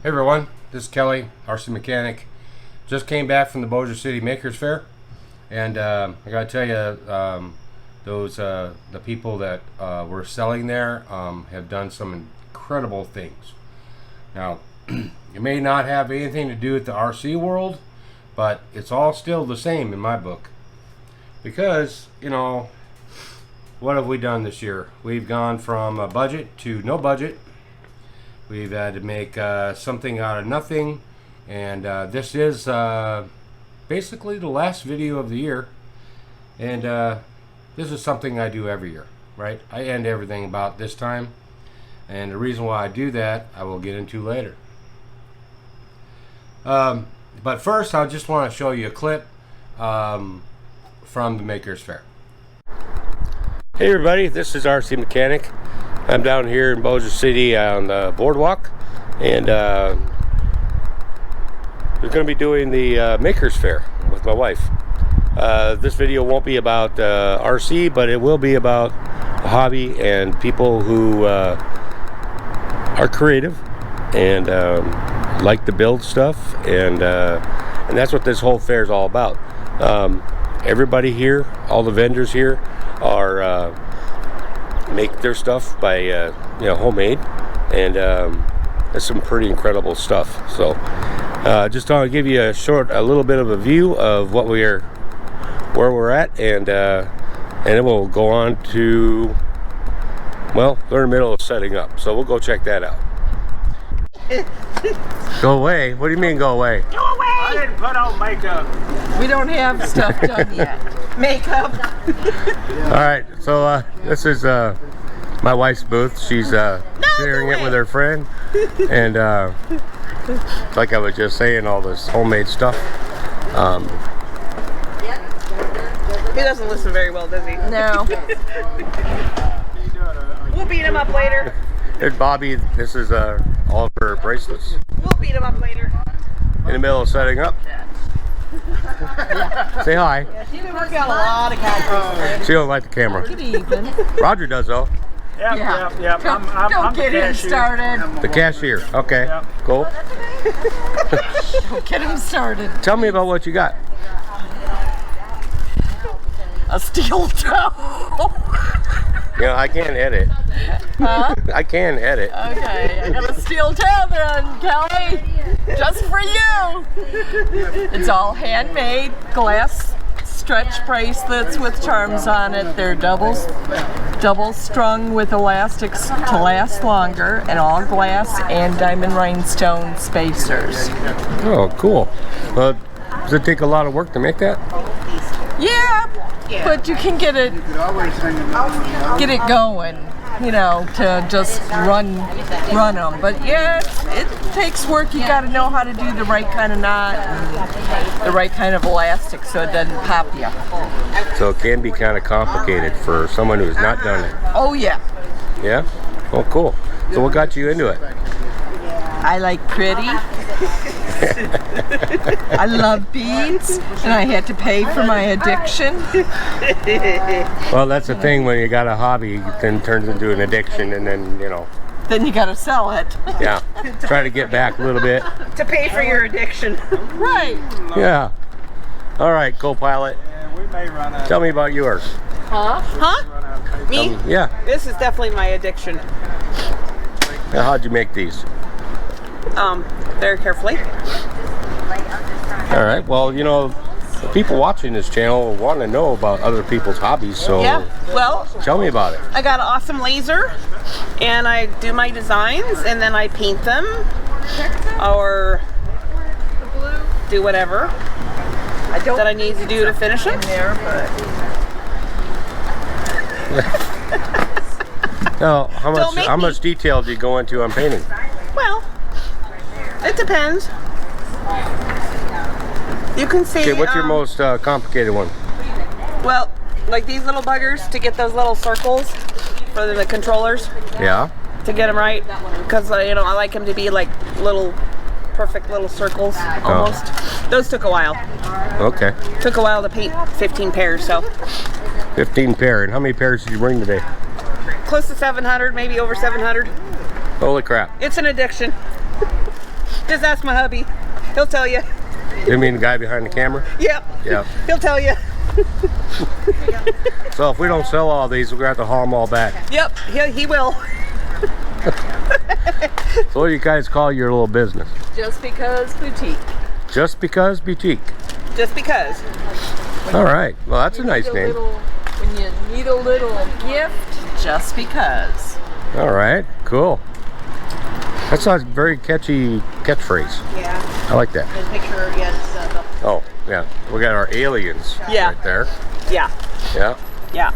Hey everyone, this is Kelly, RC Mechanic. Just came back from the Bossier City Makers Fair, and I gotta tell you, the people that were selling there have done some incredible things. Now, it may not have anything to do with the RC world, but it's all still the same in my book. Because, you know, what have we done this year? We've gone from a budget to no budget. We've had to make something out of nothing, and this is basically the last video of the year, and this is something I do every year, right? I end everything about this time, and the reason why I do that I will get into later. But first I just want to show you a clip from the Makers Fair. Hey everybody, this is RC Mechanic. I'm down here in Bossier City on the boardwalk, and we're going to be doing the Makers Fair with my wife. This video won't be about RC, but it will be about a hobby and people who are creative and like to build stuff, and that's what this whole fair is all about. Everybody here, all the vendors here, are make their stuff by you know, homemade, and it's some pretty incredible stuff. So just want to give you a little bit of a view of what where we're at, and then we'll go on to, well, they're in the middle of setting up, so we'll go check that out. Go away? What do you mean go away? Go away! I didn't put on makeup. We don't have stuff done yet. Makeup. Alright, so this is my wife's booth. She's sharing it with her friend, and like I was just saying, all this homemade stuff. He doesn't listen very well, does he? No. We'll beat him up later. There's Bobby. This is all of her bracelets. We'll beat him up later. In the middle of setting up. Say hi. She's been working on a lot of cameras. She don't like the camera. Good evening. Roger does though. Yep. Don't get him started. The cashier. Okay. Yep. Cool. Don't get him started. Tell me about what you got. A steel toe. You know, I can't edit. Huh? I can edit. Okay, I got a steel toe then, Kelly. Just for you. It's all handmade glass stretch bracelets with charms on it. They're double strung with elastics to last longer, and all glass and diamond rhinestone spacers. Oh, cool. Does it take a lot of work to make that? Yeah, but you can get it going, you know, to just run them. But yeah, it takes work. You got to know how to do the right kind of knot and the right kind of elastic so it doesn't pop you. So it can be kind of complicated for someone who's not done it. Oh yeah. Yeah? Oh, cool. So what got you into it? I like pretty. I love beads, and I had to pay for my addiction. Well, that's the thing, when you got a hobby, it then turns into an addiction, and then, you know. Then you gotta sell it. Yeah. Try to get back a little bit. To pay for your addiction. Right. Yeah. All right, co-pilot. Yeah, we may run out. Tell me about yours. Huh? Me? Yeah. This is definitely my addiction. Now, how'd you make these? Very carefully. All right. Well, you know, the people watching this channel want to know about other people's hobbies, so Yeah, well, tell me about it. I got an awesome laser, and I do my designs, and then I paint them, or do whatever that I need to do to finish them. Now, how much detail do you go into on painting? Well, it depends. You can see. Okay, what's your most complicated one? Well, like these little buggers, to get those little circles for the controllers. Yeah. To get them right, because you know, I like them to be like little, perfect little circles almost. Oh. Those took a while. Okay. Took a while to paint 15 pairs, so. 15 pair, and how many pairs did you bring today? Close to 700, maybe over 700. Holy crap. It's an addiction. Just ask my hubby. He'll tell you. You mean the guy behind the camera? Yep. Yeah. He'll tell you. So if we don't sell all these, we're going to have to haul them all back. Yep. He will. So what do you guys call your little business? Just because boutique. Just Because Boutique. Just because. All right. Well, that's a nice name. When you need a little gift, just because. All right. Cool. That's a very catchy catchphrase. Yeah. I like that. Just make sure, yes. Oh, yeah. We got our aliens Yeah. right there. Yeah. Yeah. Yeah.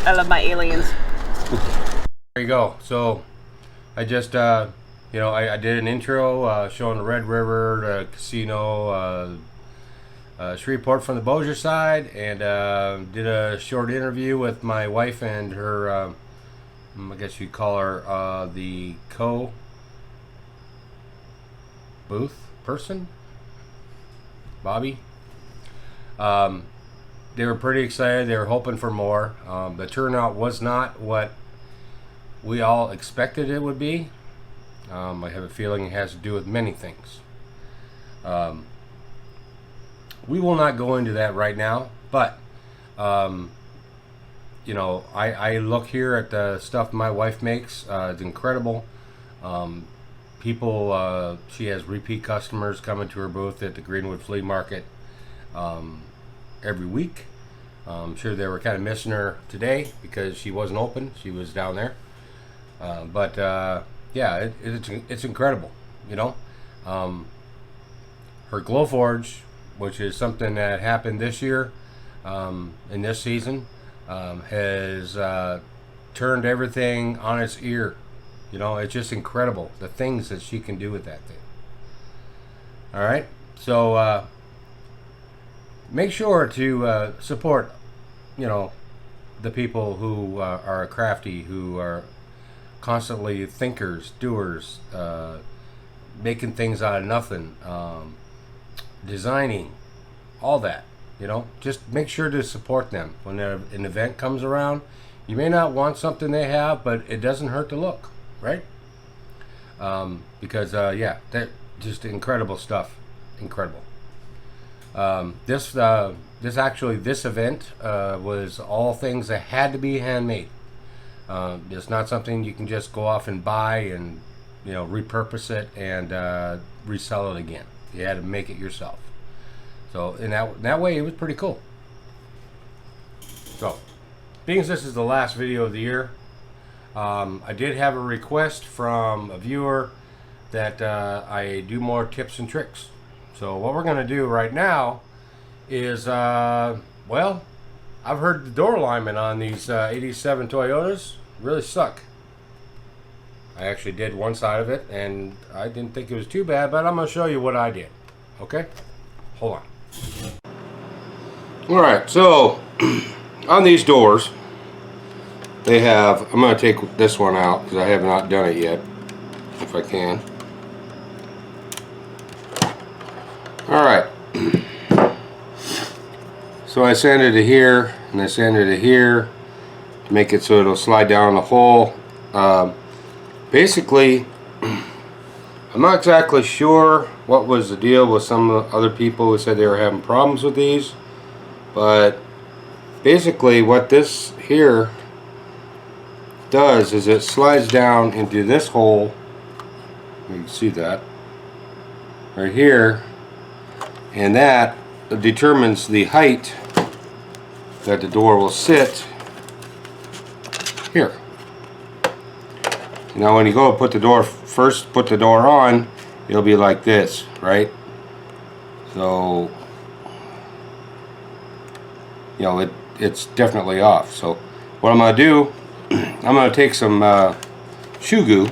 I love my aliens. There you go. So I just, you know, I did an intro showing the Red River, the casino, Shreveport from the Bossier side, and did a short interview with my wife and her, I guess you'd call her the booth person, Bobby. They were pretty excited. They were hoping for more. The turnout was not what we all expected it would be. I have a feeling it has to do with many things. We will not go into that right now, but you know, I look here at the stuff my wife makes. It's incredible. People, she has repeat customers coming to her booth at the Greenwood Flea Market every week. I'm sure they were kind of missing her today because she wasn't open. She was down there. But yeah, it's incredible, you know. Her Glowforge, which is something that happened this year, in this season, has turned everything on its ear. You know, it's just incredible the things that she can do with that thing. All right, so make sure to support, you know, the people who are crafty, who are constantly thinkers, doers, making things out of nothing, designing, all that. You know, just make sure to support them when an event comes around. You may not want something they have, but it doesn't hurt to look, right? Because yeah, that just incredible stuff, incredible. This event was all things that had to be handmade. It's not something you can just go off and buy and, you know, repurpose it and resell it again. You had to make it yourself. So in that way, it was pretty cool. So, being as this is the last video of the year, I did have a request from a viewer that I do more tips and tricks. So what we're going to do right now is, well, I've heard the door alignment on these 87 Toyotas really suck. I actually did one side of it, and I didn't think it was too bad, but I'm going to show you what I did. Okay? Hold on. Alright, so on these doors, they have, I'm going to take this one out because I have not done it yet, if I can. Alright. So I sanded it here, and I sanded it here to make it so it'll slide down the hole. Basically, I'm not exactly sure what was the deal with some other people who said they were having problems with these, but basically what this here does is it slides down into this hole. You can see that right here, and that determines the height that the door will sit here. Now when you go to put the door, first put the door on, it'll be like this, right? So, you know, it's definitely off. So what I'm going to do, I'm going to take some shoe goo.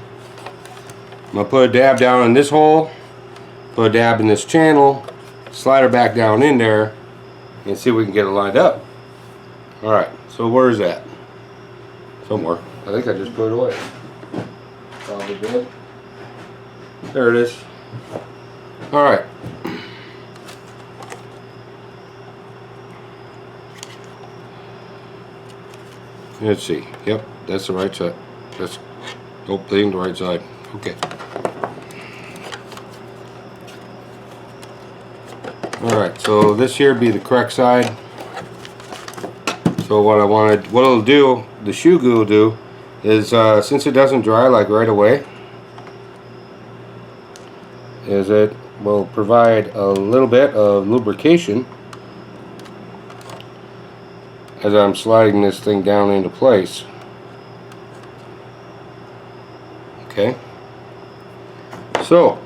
I'm going to put a dab down in this hole, put a dab in this channel, slide her back down in there, and see if we can get it lined up. Alright, so where is that? Somewhere. I think I just put it away. Probably did. There it is. Alright. Let's see. Yep, that's the right side. That's the right side. Okay. Alright, so this here be the correct side. So what it'll do, the shoe glue will do, is since it doesn't dry like right away, is it will provide a little bit of lubrication as I'm sliding this thing down into place. Okay, so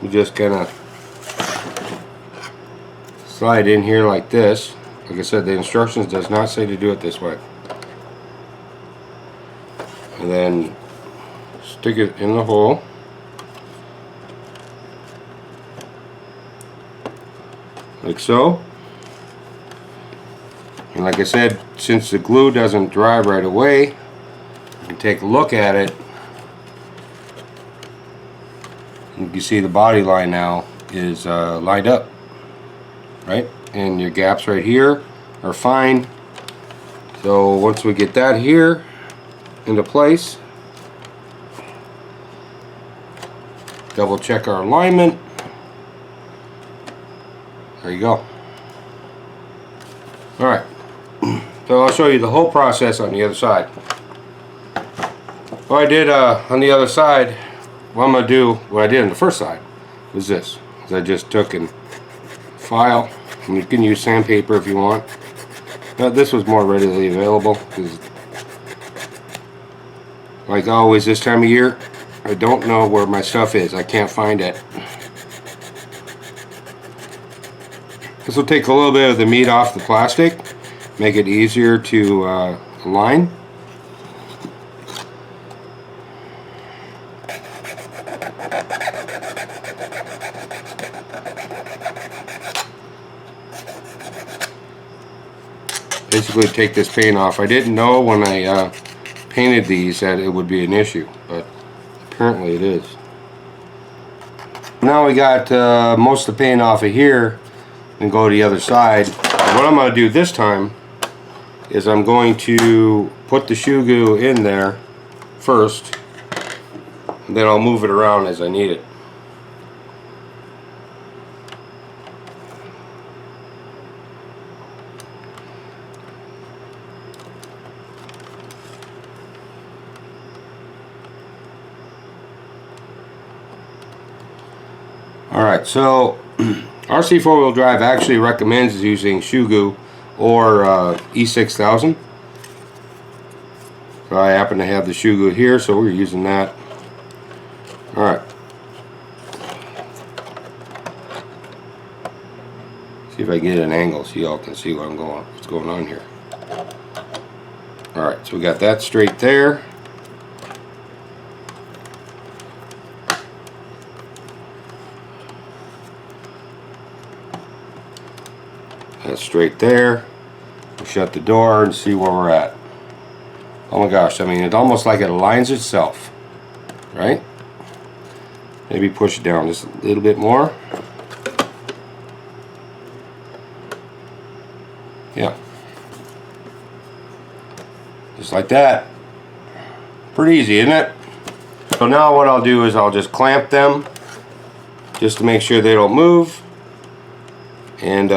we just kind of slide in here like this. Like I said, the instructions does not say to do it this way. And then stick it in the hole. Like so. And like I said, since the glue doesn't dry right away, you can take a look at it. You can see the body line now is lined up, right? And your gaps right here are fine. So once we get that here into place, double check our alignment. There you go. Alright, so I'll show you the whole process on the other side. What I did on the other side, what I'm going to do, what I did on the first side, was this. I just took and file, and you can use sandpaper if you want. Now, this was more readily available, because like always this time of year, I don't know where my stuff is. I can't find it. This will take a little bit of the meat off the plastic, make it easier to align. Basically take this paint off. I didn't know when I painted these that it would be an issue, but apparently it is. Now we got most of the paint off of here, and go to the other side. And what I'm going to do this time is I'm going to put the shoe glue in there first, and then I'll move it around as I need it. Alright, so RC 4-wheel drive actually recommends using shoe glue or E6000. So I happen to have the shoe glue here, so we're using that. Alright. See if I get an angle so y'all can see what's going on here. Alright, so we got that straight there. That's straight there. We'll shut the door and see where we're at. Oh my gosh, I mean, it's almost like it aligns itself, right? Maybe push it down just a little bit more. Yeah. Just like that. Pretty easy, isn't it? So now what I'll do is I'll just clamp them just to make sure they don't move. And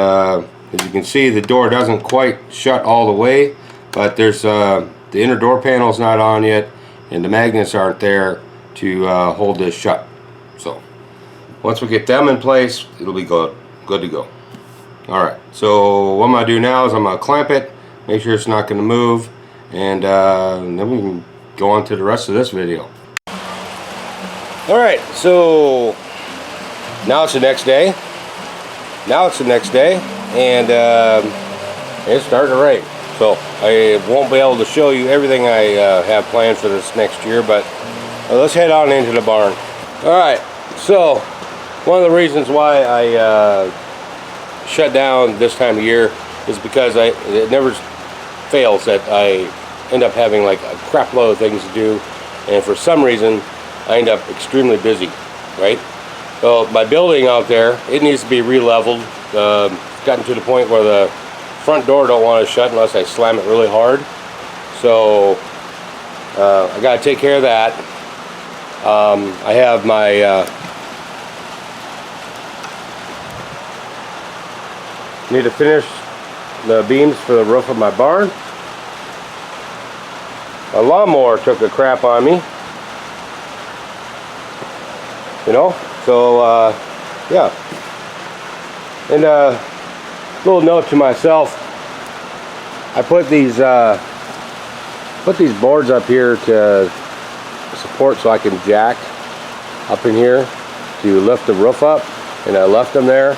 as you can see, the door doesn't quite shut all the way, but there's the inner door panel's not on yet, and the magnets aren't there to hold this shut. So once we get them in place, it'll be good to go. Alright, so what I'm going to do now is I'm going to clamp it, make sure it's not going to move, and then we can go on to the rest of this video. Alright, so now it's the next day. And it's starting to rain, so I won't be able to show you everything I have planned for this next year, but let's head on into the barn. Alright, so one of the reasons why I shut down this time of year is because it never fails that I end up having like a crap load of things to do, and for some reason I end up extremely busy, right? So my building out there, it needs to be re-leveled. Gotten to the point where the front door don't want to shut unless I slam it really hard. So I got to take care of that. I have my need to finish the beams for the roof of my barn. My lawnmower took a crap on me, you know, so yeah. And little note to myself, I put these boards up here to support so I can jack up in here to lift the roof up, and I left them there.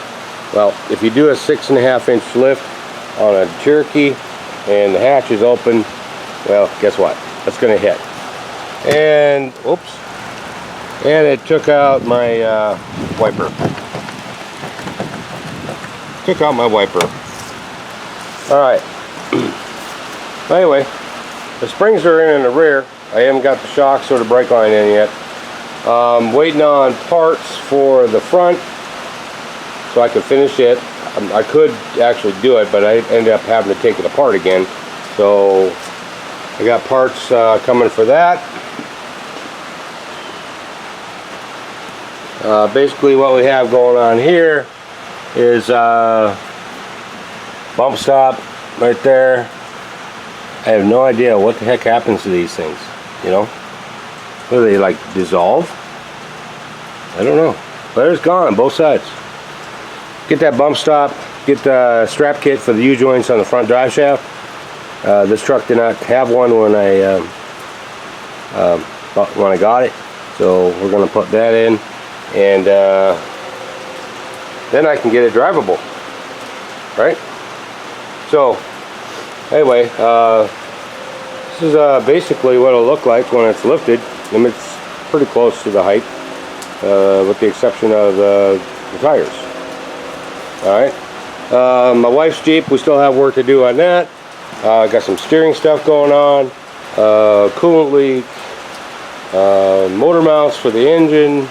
Well, if you do a 6.5 inch lift on a Cherokee and the hatch is open, well, guess what? It's gonna hit. And oops, and it took out my wiper. Took out my wiper. All right. Anyway, the springs are in the rear. I haven't got the shocks or the brake line in yet. Waiting on parts for the front so I could finish it. I could actually do it, but I ended up having to take it apart again. So I got parts coming for that. Basically what we have going on here is bump stop right there. I have no idea what the heck happens to these things, you know. What do they, like, dissolve? I don't know, but it's gone on both sides. Get that bump stop, get the strap kit for the U-joints on the front drive shaft. This truck did not have one when I got it, so we're going to put that in, and then I can get it drivable, right? So anyway, this is basically what it'll look like when it's lifted, and it's pretty close to the height, with the exception of the tires. Alright, my wife's Jeep, we still have work to do on that. Got some steering stuff going on, coolant leak, motor mounts for the engine,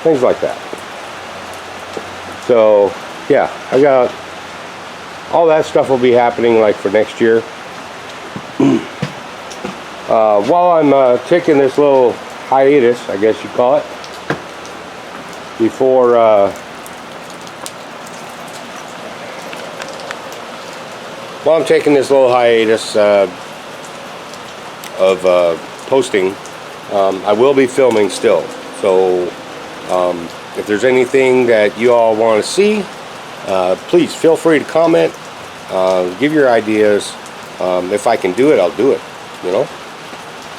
things like that. So yeah, I got all that stuff will be happening like for next year. While I'm taking this little hiatus, I guess you call it, before while I'm taking this little hiatus of posting, I will be filming still. So if there's anything that you all want to see, please feel free to comment, give your ideas. If I can do it, I'll do it, you know.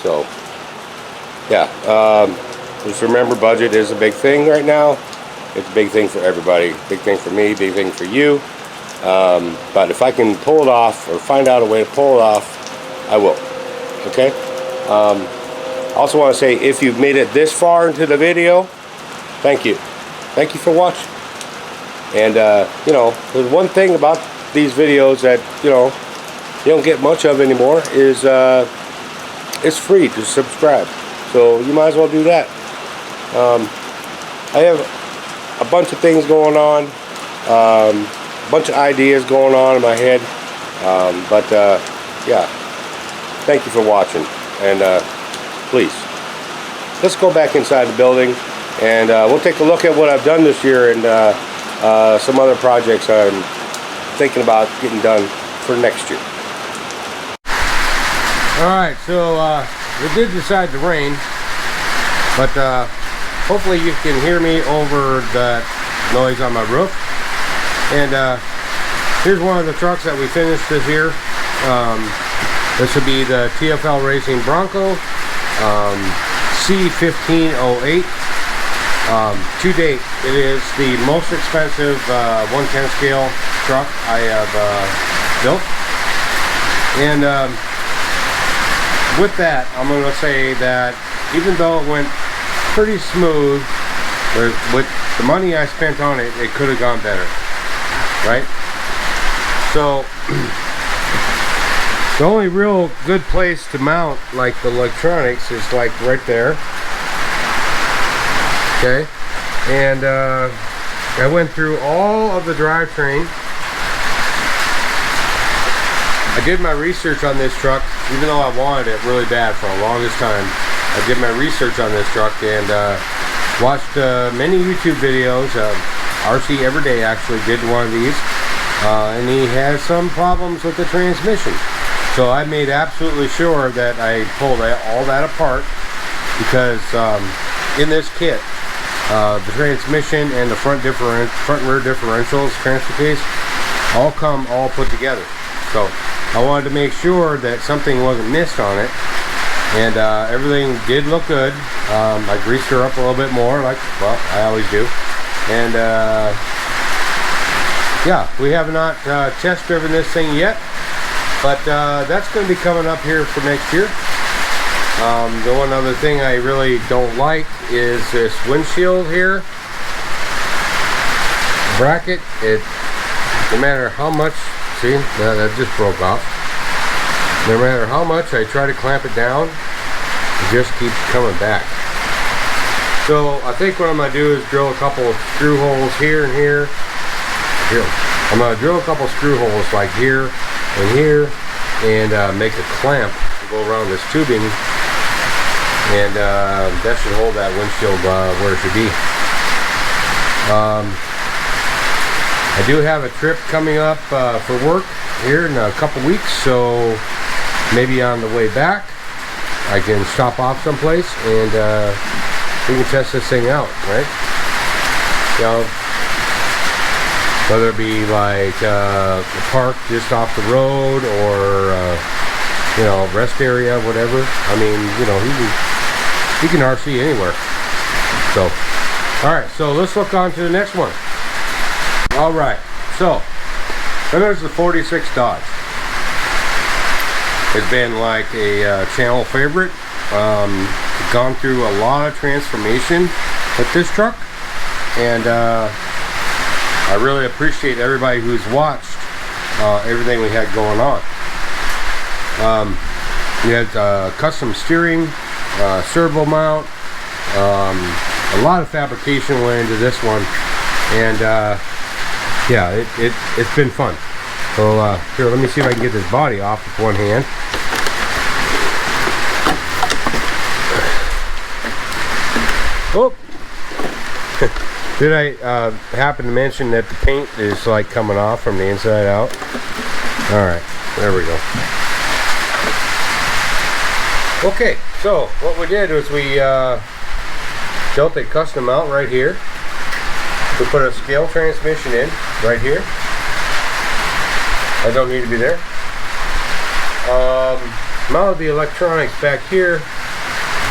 So yeah, just remember, budget is a big thing right now. It's a big thing for everybody, big thing for me, big thing for you. But if I can pull it off or find out a way to pull it off, I will. Okay. Also want to say, if you've made it this far into the video, thank you for watching. And you know, there's one thing about these videos that, you know, you don't get much of anymore, is it's free to subscribe, so you might as well do that. I have a bunch of things going on, a bunch of ideas going on in my head, but yeah, thank you for watching, and please, let's go back inside the building, and we'll take a look at what I've done this year, and some other projects I'm thinking about getting done for next year. Alright, so it did decide to rain, but hopefully you can hear me over that noise on my roof. And here's one of the trucks that we finished this year. This would be the TFL Racing Bronco C1508. To date, it is the most expensive 1/10 scale truck I have built. And with that, I'm going to say that even though it went pretty smooth, with the money I spent on it, it could have gone better, right? So the only real good place to mount like the electronics is like right there. Okay, and I went through all of the drivetrain. I did my research on this truck, even though I wanted it really bad for the longest time. I did my research on this truck and watched many YouTube videos. RC Everyday actually did one of these, and he has some problems with the transmission. So I made absolutely sure that I pulled all that apart, because in this kit, the transmission and the front and rear differentials, transfer case, all put together. So I wanted to make sure that something wasn't missed on it, and everything did look good. I greased her up a little bit more, like, well, I always do. And yeah, we have not test driven this thing yet, but that's going to be coming up here for next year. The one other thing I really don't like is this windshield here bracket. No matter how much, see, that just broke off. No matter how much I try to clamp it down, it just keeps coming back. So I think what I'm going to do is drill a couple of screw holes here and here. I'm going to drill a couple of screw holes like here and here, and make a clamp to go around this tubing, and that should hold that windshield where it should be. I do have a trip coming up for work here in a couple weeks, so maybe on the way back I can stop off someplace and we can test this thing out, right? You know, whether it be like a park just off the road, or you know, rest area, whatever. I mean, you know, you can RC anywhere. So, all right, so let's look on to the next one. All right, so there's the 46 Dodge. It's been like a channel favorite. Gone through a lot of transformation with this truck, and I really appreciate everybody who's watched everything we had going on. We had custom steering, servo mount, a lot of fabrication went into this one, and yeah, it's been fun. So here, let me see if I can get this body off with one hand. Oh, did I happen to mention that the paint is like coming off from the inside out? All right, there we go. Okay, so what we did was we built a custom mount right here. We put a scale transmission in right here. I don't need to be there. Mounted the electronics back here,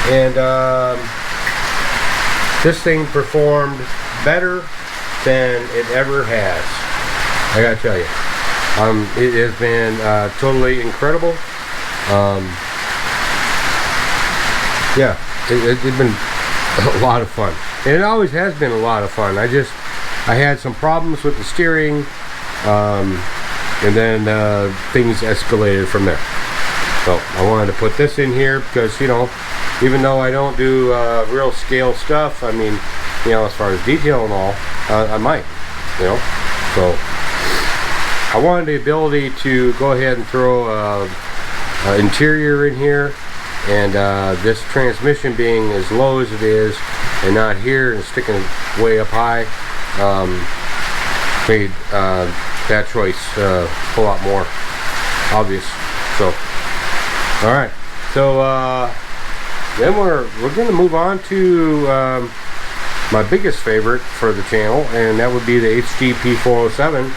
and this thing performed better than it ever has. I gotta tell you, it has been totally incredible. Yeah, it's been a lot of fun, and it always has been a lot of fun. I had some problems with the steering, and then things escalated from there. So I wanted to put this in here because, you know, even though I don't do real scale stuff, I mean, you know, as far as detail and all, I might, you know. So I wanted the ability to go ahead and throw interior in here, and this transmission being as low as it is and not here and sticking way up high, made that choice a whole lot more obvious. So, all right, so then we're going to move on to my biggest favorite for the channel, and that would be the HG P407.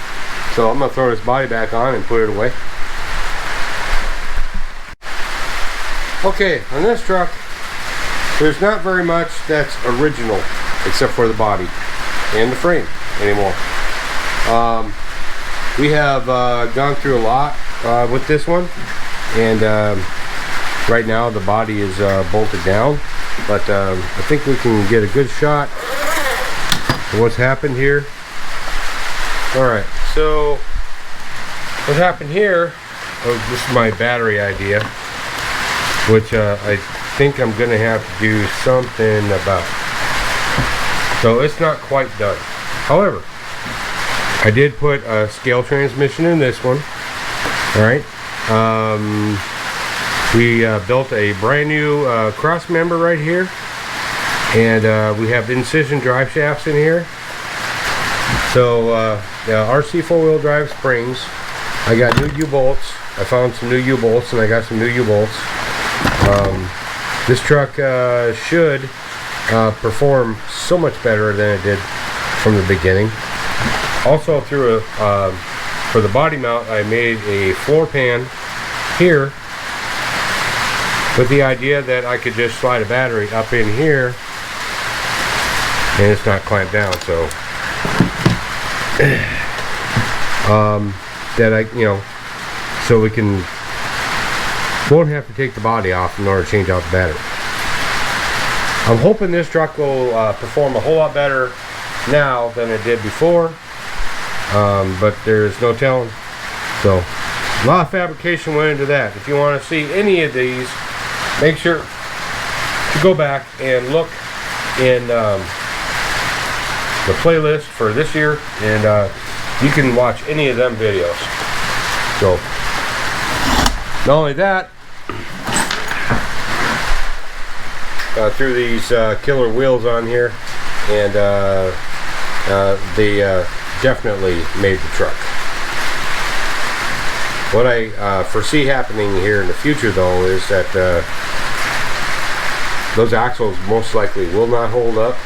So I'm going to throw this body back on and put it away. Okay, on this truck, there's not very much that's original except for the body and the frame anymore. We have gone through a lot with this one, and right now the body is bolted down, but I think we can get a good shot of what's happened here. Alright, so what happened here, oh, this is my battery idea, which I think I'm going to have to do something about. So it's not quite done. However, I did put a scale transmission in this one. Alright. We built a brand new cross member right here, and we have incision drive shafts in here. So the RC four-wheel drive springs. I got new U-bolts. I found some new U-bolts, and I got some new U-bolts. This truck should perform so much better than it did from the beginning. Also, through for the body mount, I made a floor pan here with the idea that I could just slide a battery up in here and it's not clamped down. So that so we won't have to take the body off in order to change out the battery. I'm hoping this truck will perform a whole lot better now than it did before, but there's no telling. So a lot of fabrication went into that. If you want to see any of these, make sure to go back and look in the playlist for this year, and you can watch any of them videos. So not only that, threw these killer wheels on here, and they definitely made the truck. What I foresee happening here in the future, though, is that those axles most likely will not hold up.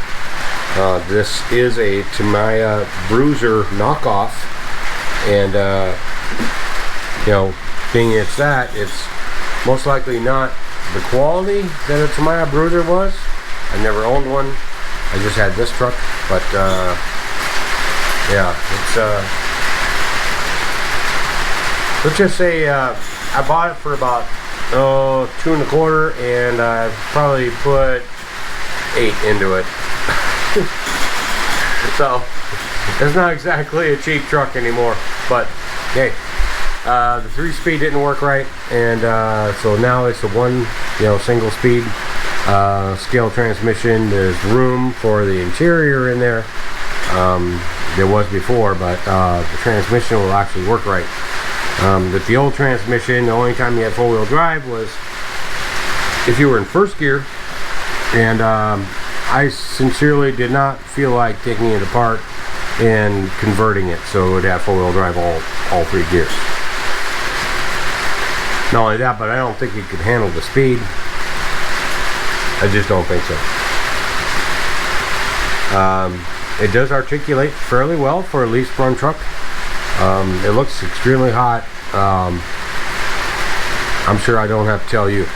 This is a Tamiya Bruiser knockoff, and being it's that, it's most likely not the quality that a Tamiya Bruiser was. I never owned one. I just had this truck, but yeah, it's let's just say I bought it for about $2.25, and I probably put $8 into it. So it's not exactly a cheap truck anymore, but hey, the 3-speed didn't work right, and so now it's a single speed scale transmission. There's room for the interior in there. There was before, but the transmission will actually work right. With the old transmission, the only time you had four-wheel drive was if you were in first gear, and I sincerely did not feel like taking it apart and converting it so it would have four-wheel drive all 3 gears. Not only that, but I don't think it could handle the speed. I just don't think so. It does articulate fairly well for a leased run truck. It looks extremely hot. I'm sure I don't have to tell you,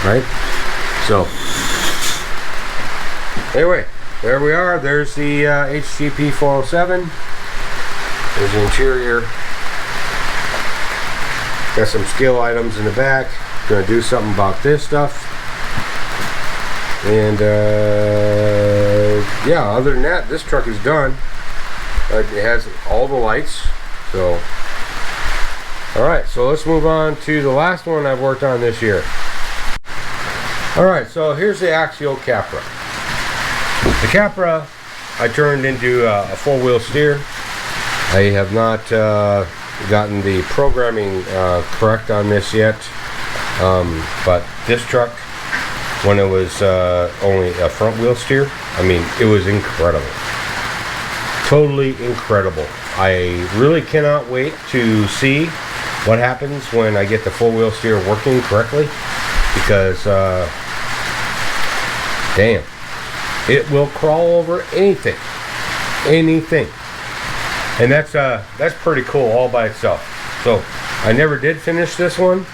right? So anyway, there we are. There's the HG P407. There's the interior. Got some scale items in the back. Gonna do something about this stuff. And yeah, other than that, this truck is done. It has all the lights. So alright, so let's move on to the last one I've worked on this year. Alright, so here's the Axial Capra. The Capra I turned into a 4-wheel steer. I have not gotten the programming correct on this yet, but this truck, when it was only a front wheel steer, I mean, it was incredible. Totally incredible. I really cannot wait to see what happens when I get the 4-wheel steer working correctly, because damn, it will crawl over anything, and that's pretty cool all by itself. So I never did finish this one,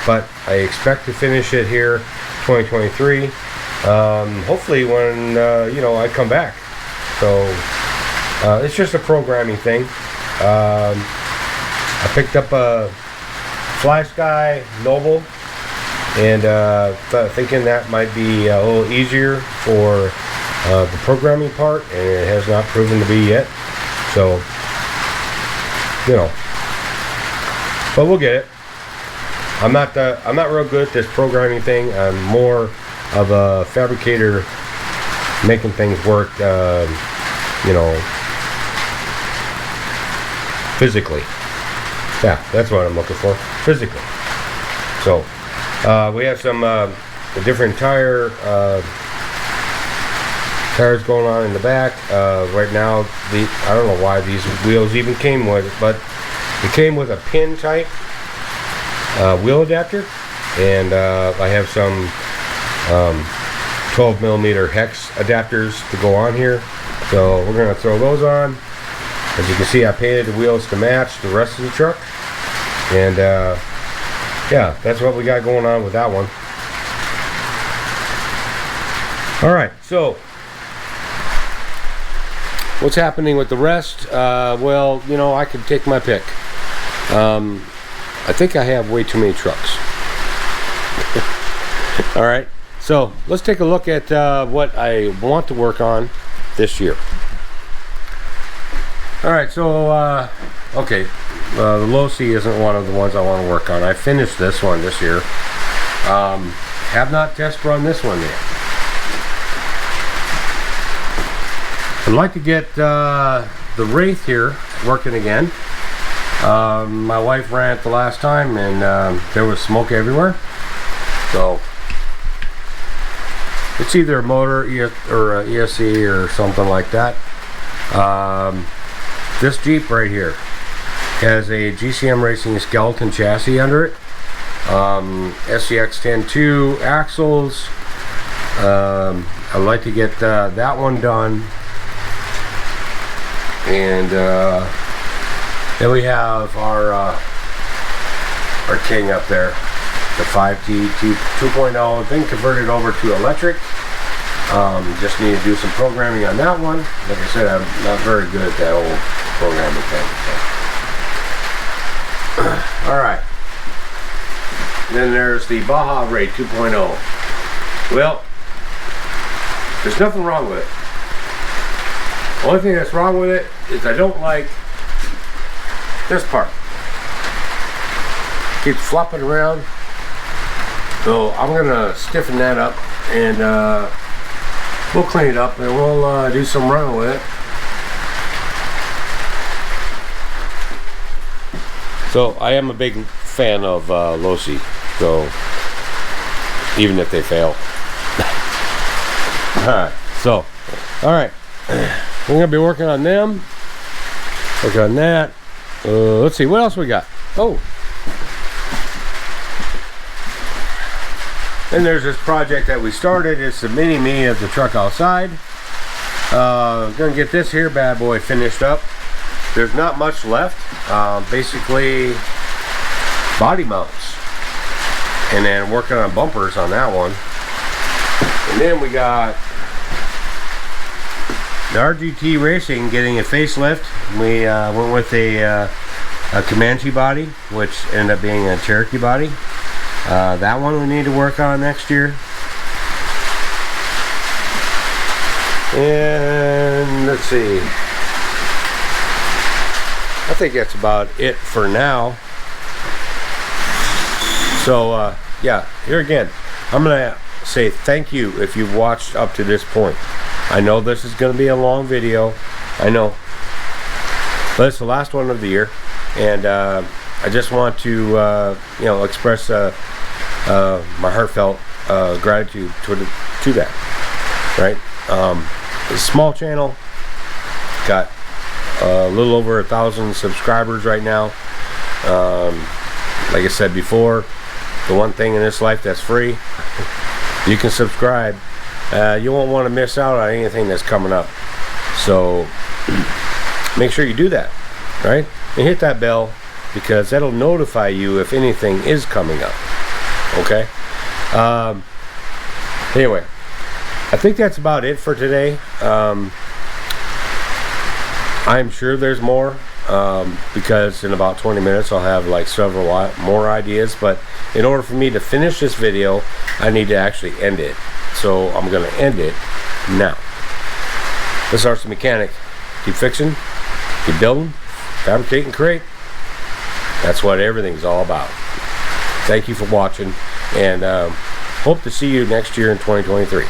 but I expect to finish it here 2023, hopefully when I come back. So it's just a programming thing. I picked up a FlySky Noble, and thinking that might be a little easier for the programming part, and it has not proven to be yet. So but we'll get it. I'm not real good at this programming thing. I'm more of a fabricator, making things work, physically. Yeah, that's what I'm looking for, physically. So We have some different tires going on in the back. Right now, I don't know why these wheels even came with it, but it came with a pin type wheel adapter, and I have some 12mm hex adapters to go on here, so we're going to throw those on. As you can see, I painted the wheels to match the rest of the truck, and yeah, that's what we got going on with that one. Alright, so what's happening with the rest? Well, you know, I could take my pick. I think I have way too many trucks. Alright, so let's take a look at what I want to work on this year. Alright, so okay, the Losi isn't one of the ones I want to work on. I finished this one this year. Have not test run this one yet. I'd like to get the Wraith here working again. My wife ran it the last time, and there was smoke everywhere. So it's either a motor or a ESC or something like that. This Jeep right here has a GCM Racing skeleton chassis under it. SCX 10.2 axles. I'd like to get that one done. And then we have our King up there, the 5T 2.0, then converted over to electric. Just need to do some programming on that one. Like I said, I'm not very good at that old programming thing. So. Alright. Then there's the Baja Ray 2.0. Well, there's nothing wrong with it. The only thing that's wrong with it is I don't like this part. Keeps flopping around. So I'm gonna stiffen that up, and we'll clean it up, and we'll do some running with it. So I am a big fan of Losi, so even if they fail. Alright, we're going to be working on them. Working on that. Let's see, what else we got? Oh. Then there's this project that we started. It's the mini-me of the truck outside. Going to get this here bad boy finished up. There's not much left. Basically, body mounts. And then working on bumpers on that one. And then we got the RGT Racing getting a facelift. We went with a Comanche body, which ended up being a Cherokee body. That one we need to work on next year. And let's see. I think that's about it for now. So yeah, here again, I'm gonna say thank you if you've watched up to this point. I know this is gonna be a long video, I know, but it's the last one of the year, and I just want to you know, express my heartfelt gratitude to that. Right? It's a small channel, got a little over 1,000 subscribers right now. Like I said before, the one thing in this life that's free, you can subscribe. You won't want to miss out on anything that's coming up, so make sure you do that, right? And hit that bell, because that'll notify you if anything is coming up. Okay? Anyway, I think that's about it for today. I'm sure there's more, because in about 20 minutes I'll have like several more ideas, but in order for me to finish this video, I need to actually end it. So I'm going to end it now. This is RC Mechanic. Keep fixing, keep building, fabricate, and create. That's what everything's all about. Thank you for watching, and hope to see you next year in 2023.